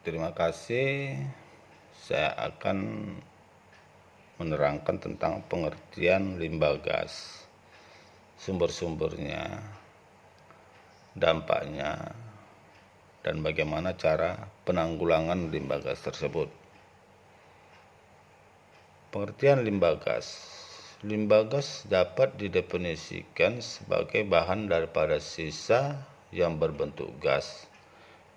Terima kasih. Saya akan menerangkan tentang pengertian limbah gas, sumber-sumbernya, dampaknya, dan bagaimana cara penanggulangan limbah gas tersebut. Pengertian limbah gas. Limbah gas dapat didefinisikan sebagai bahan daripada sisa yang berbentuk gas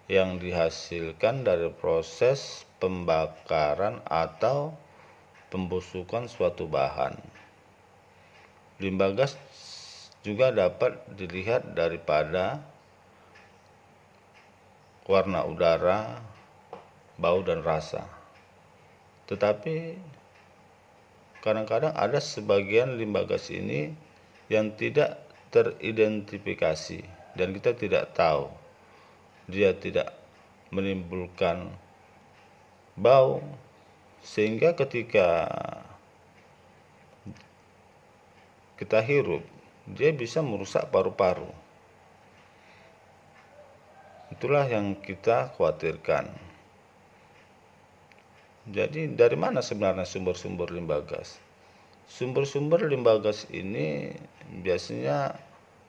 yang dihasilkan dari proses pembakaran atau pembusukan suatu bahan. Limbah gas juga dapat dilihat daripada warna udara, bau dan rasa. Tetapi kadang-kadang ada sebagian limbah gas ini yang tidak teridentifikasi dan kita tidak tahu dia tidak menimbulkan bau, sehingga ketika kita hirup dia bisa merusak paru-paru. Itulah yang kita khawatirkan. Jadi dari mana sebenarnya sumber-sumber limbah gas? Sumber-sumber limbah gas ini biasanya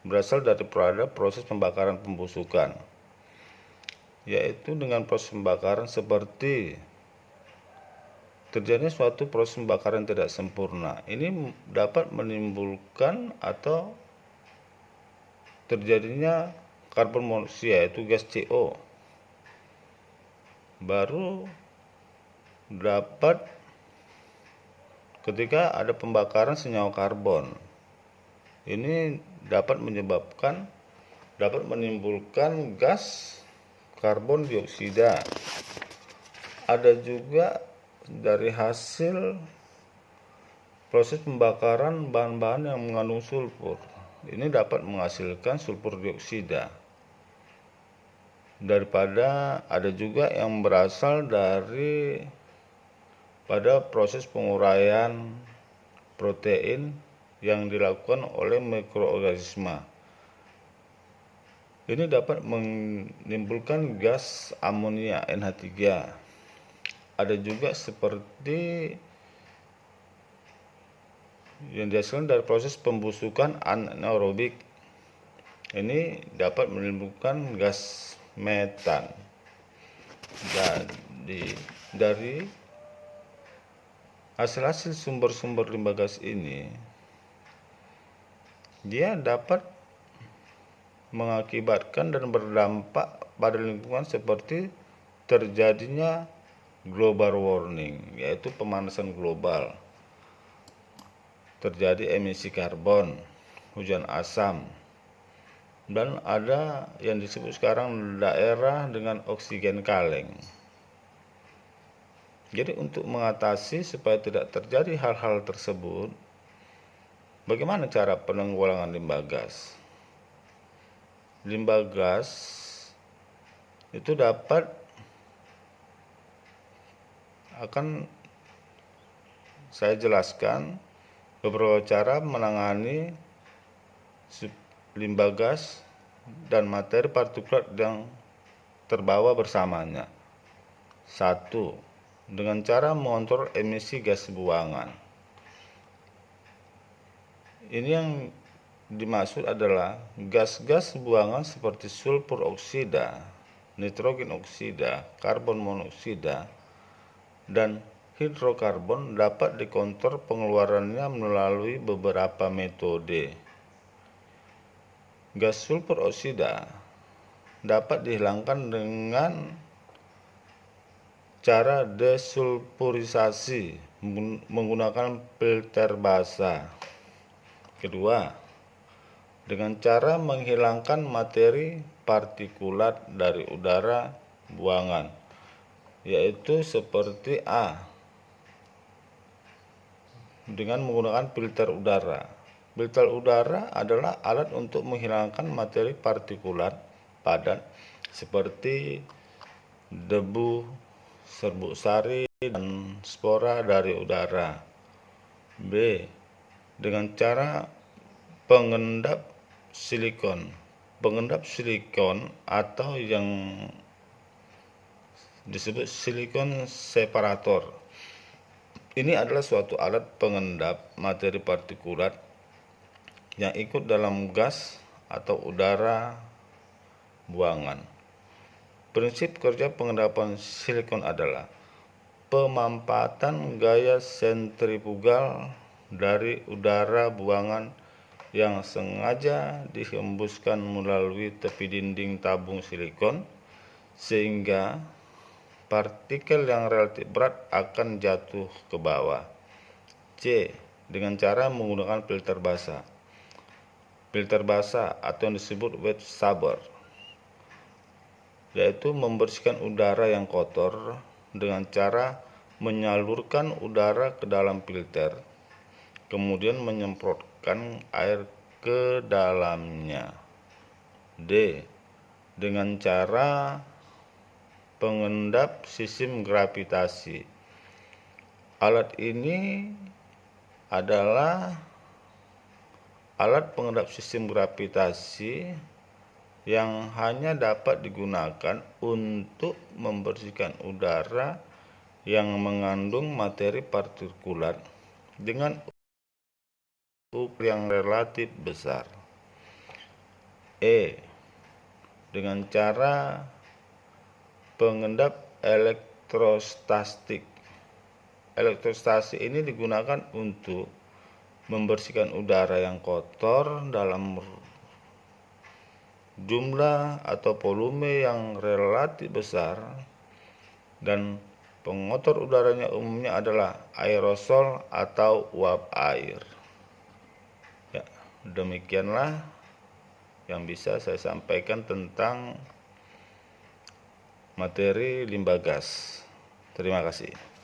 berasal daripada proses pembakaran pembusukan, yaitu dengan proses pembakaran seperti terjadinya suatu proses pembakaran tidak sempurna. Ini dapat menimbulkan atau terjadinya karbon monoksida, yaitu gas CO. Baru dapat ketika ada pembakaran senyawa karbon. Ini dapat menimbulkan gas karbon dioksida. Ada juga dari hasil proses pembakaran bahan-bahan yang mengandung sulfur. Ini dapat menghasilkan sulfur dioksida. Daripada ada juga yang berasal dari pada proses penguraian protein yang dilakukan oleh mikroorganisme. Ini dapat menimbulkan gas amonia NH3. Ada juga seperti yang dihasilkan dari proses pembusukan anaerobik. Ini dapat menimbulkan gas metan. Dari hasil-hasil sumber-sumber limbah gas ini, dia dapat mengakibatkan dan berdampak pada lingkungan seperti terjadinya global warming, yaitu pemanasan global, terjadi emisi karbon, hujan asam, dan ada yang disebut sekarang daerah dengan oksigen kaleng. Jadi untuk mengatasi supaya tidak terjadi hal-hal tersebut, bagaimana cara penanggulangan limbah gas? Limbah gas itu akan saya jelaskan beberapa cara menangani limbah gas dan materi partikulat yang terbawa bersamanya. 1. Dengan cara mengontrol emisi gas buangan. Ini yang dimaksud adalah gas-gas buangan seperti sulfur oksida, nitrogen oksida, karbon monoksida, dan hidrokarbon dapat dikontrol pengeluarannya melalui beberapa metode. Gas sulfur oksida dapat dihilangkan dengan cara desulfurisasi menggunakan filter basah. Kedua, dengan cara menghilangkan materi partikulat dari udara buangan, yaitu seperti A, dengan menggunakan filter udara. Filter udara adalah alat untuk menghilangkan materi partikulat padat seperti debu, serbuk sari, dan spora dari udara. B, dengan cara pengendap silikon. Pengendap silikon atau yang disebut silikon separator. Ini adalah suatu alat pengendap materi partikulat yang ikut dalam gas atau udara buangan. Prinsip kerja pengendapan silikon adalah pemanfaatan gaya sentrifugal dari udara buangan yang sengaja dihembuskan melalui tepi dinding tabung silikon sehingga partikel yang relatif berat akan jatuh ke bawah. C. Dengan cara menggunakan filter basah. Filter basah atau yang disebut wet scrubber, yaitu membersihkan udara yang kotor dengan cara menyalurkan udara ke dalam filter, kemudian menyemprotkan air ke dalamnya. D. Dengan cara pengendap sistem gravitasi. Alat ini adalah alat pengendap sistem gravitasi yang hanya dapat digunakan untuk membersihkan udara yang mengandung materi partikulat dengan ukuran yang relatif besar. E. Dengan cara pengendap elektrostatik. Elektrostatik ini digunakan untuk membersihkan udara yang kotor dalam jumlah atau volume yang relatif besar, dan pengotor udaranya umumnya adalah aerosol atau uap air. Ya, demikianlah yang bisa saya sampaikan tentang materi limbah gas. Terima kasih.